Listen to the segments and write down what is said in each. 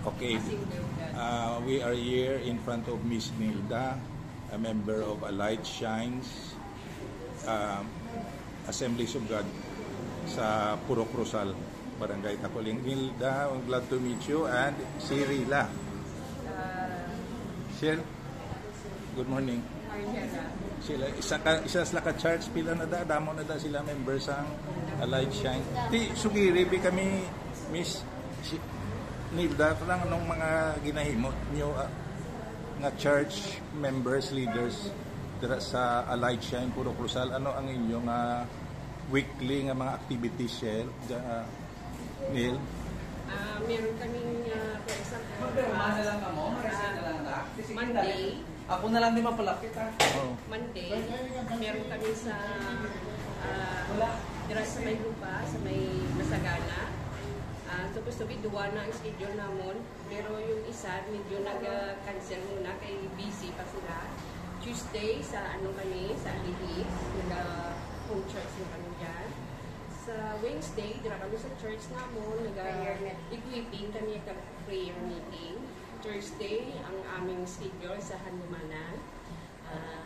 Okay, we are here in front of Miss Nilda, a member of Light Shines Assemblies of God sa Purok Rosal, Barangay Tacoling. Nilda, I'm glad to meet you, and si Rila. Sir, good morning. Sila isa sila ka church pila na damo na da sila members ang Light Shine. Ti sugiri bi kami Miss Nilda lang anong mga ginahimo nyo nga church members, leaders dira sa Light Shine Purok Rosal. Ano ang inyong weekly nga mga activities, share Neil? Meron kaming for example, Monday. Ako na lang din mapalapit Monday, meron kami sa dira sa may lupa, sa may Masagana. Supposed to be duwa na ang schedule namon, pero yung isa medyo nag-cancel muna kay busy pa sila. Tuesday sa kami sa Alihis, home church na kami dyan. Sa Wednesday, dira kami sa church namon, nag-equipping kami ng prayer meeting. Thursday, ang aming schedule sa Hanumanan,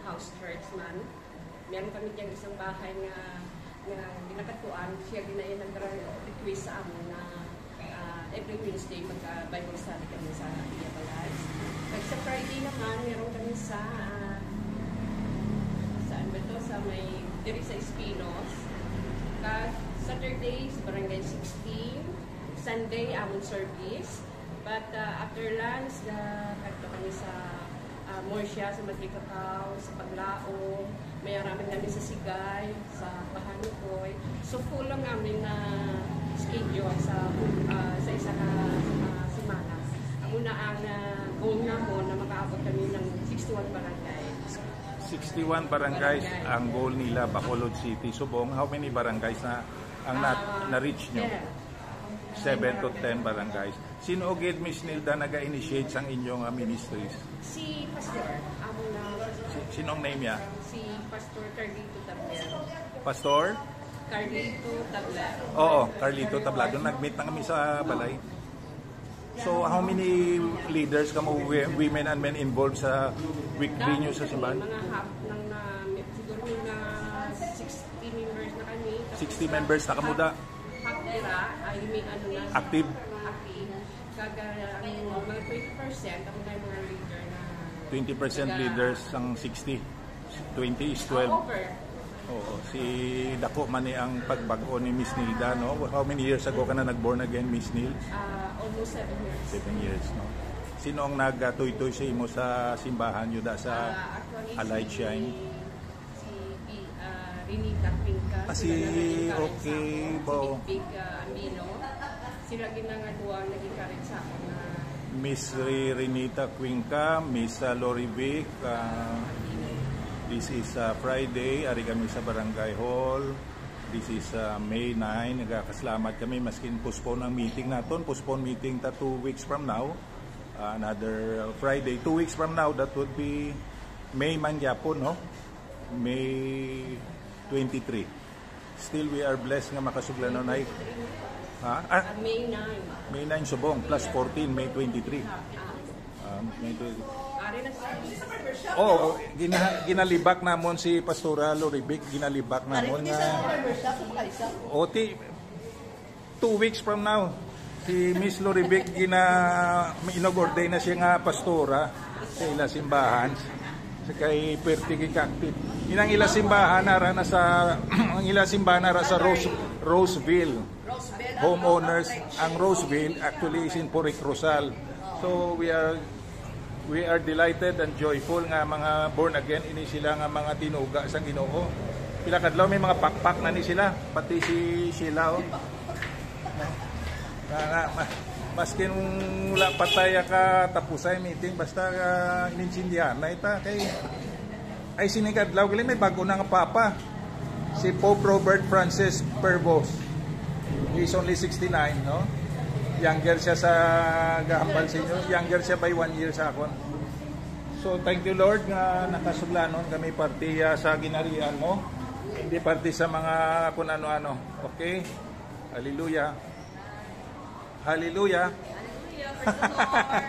house church man. Meron kami dyan isang bahay na ginakatuan, siya ginayan nag-request sa amin na every Wednesday mag-Bible study kami sa Iyabalay. Sa Friday naman, meron kami sa saan ba ito? Sa may diri sa Espinos. Saturday, sa Barangay 16. Sunday, amon service. But after lunch, kahito kami sa Morsya, sa Madricacao, sa Paglaong, may aramin namin sa Sigay, sa Bahanukoy. So full lang namin na schedule sa isa na semana. Ang una ang goal namon na makaabot kami ng 61 barangay. 61 barangays ang goal nila, Bacolod City, Subong. How many barangays na ang na-reach nyo? 7 to 10 barangays. Sino ogid Miss Nilda naga-initiate sang inyong ministries? Si Pastor. Sinong name niya? Si Pastor Carlito Tablero. Pastor? Carlito Tablero. Oo, Carlito Tablero. Nag-meet na kami sa balay. So, how many leaders kamo, women and men involved sa weekly nyo sa simbahan? Mga half ng siguro mga 60 members na kami. 60 members na kamuda? Half nila ay may na. Active? Mga 20% ako na mga leader na 20% leaders ang 60. 20 is 12. Over. Oo, si Dako man ang pagbago ni Miss Nilda, no? How many years ago ka na nag-born again, Miss Nil? Almost 7 years. 7 years, no? Sino ang nagtutoy sa imo sa simbahan nyo sa Light Shine? Si Renita Quinca. Okay, bo. Si Big Amino. Sila ginangaduang naging sa akin na Miss Renita Quinca, Miss Lori Vic. This is Friday, ari kami sa Barangay Hall. This is May 9. Nagkakasalamat kami maskin postpone ang meeting naton. Postpone meeting 2 weeks from now. Another Friday, 2 weeks from now, that would be May man gyapon, no? May 23. Still we are blessed nga makasuglanon ay May 9. May 9 subong plus 14 May 23. May 23. Ginalibak namon si Pastora Loribic, ginalibak namon nga 2 weeks from now si Miss Loribic inogorday na siya nga pastora sa ila simbahan sa kay Pertig Active. Inang ila simbahan ara na sa ang ila simbahan ara sa Roseville. Homeowners ang Roseville actually is in Purok Rosal. So we are delighted and joyful nga mga born again ini sila nga mga tinuga sa Ginoo. Pila kadlaw may mga pakpak na ni sila, pati si Sheila. Maskin wala patay ka tapusay meeting basta ininsindihan na ita kay ay sinigadlaw gali may bago na nga papa. Si Pope Robert Francis Prevost. He is only 69, no? Younger siya sa gahambal sa inyo. Younger siya by 1 year sa akon. So thank you Lord nga nakasuglanon kami partiya sa ginarian mo. Hindi parti sa mga kung ano-ano. Okay? Hallelujah. Hallelujah. Hallelujah. Praise the Lord.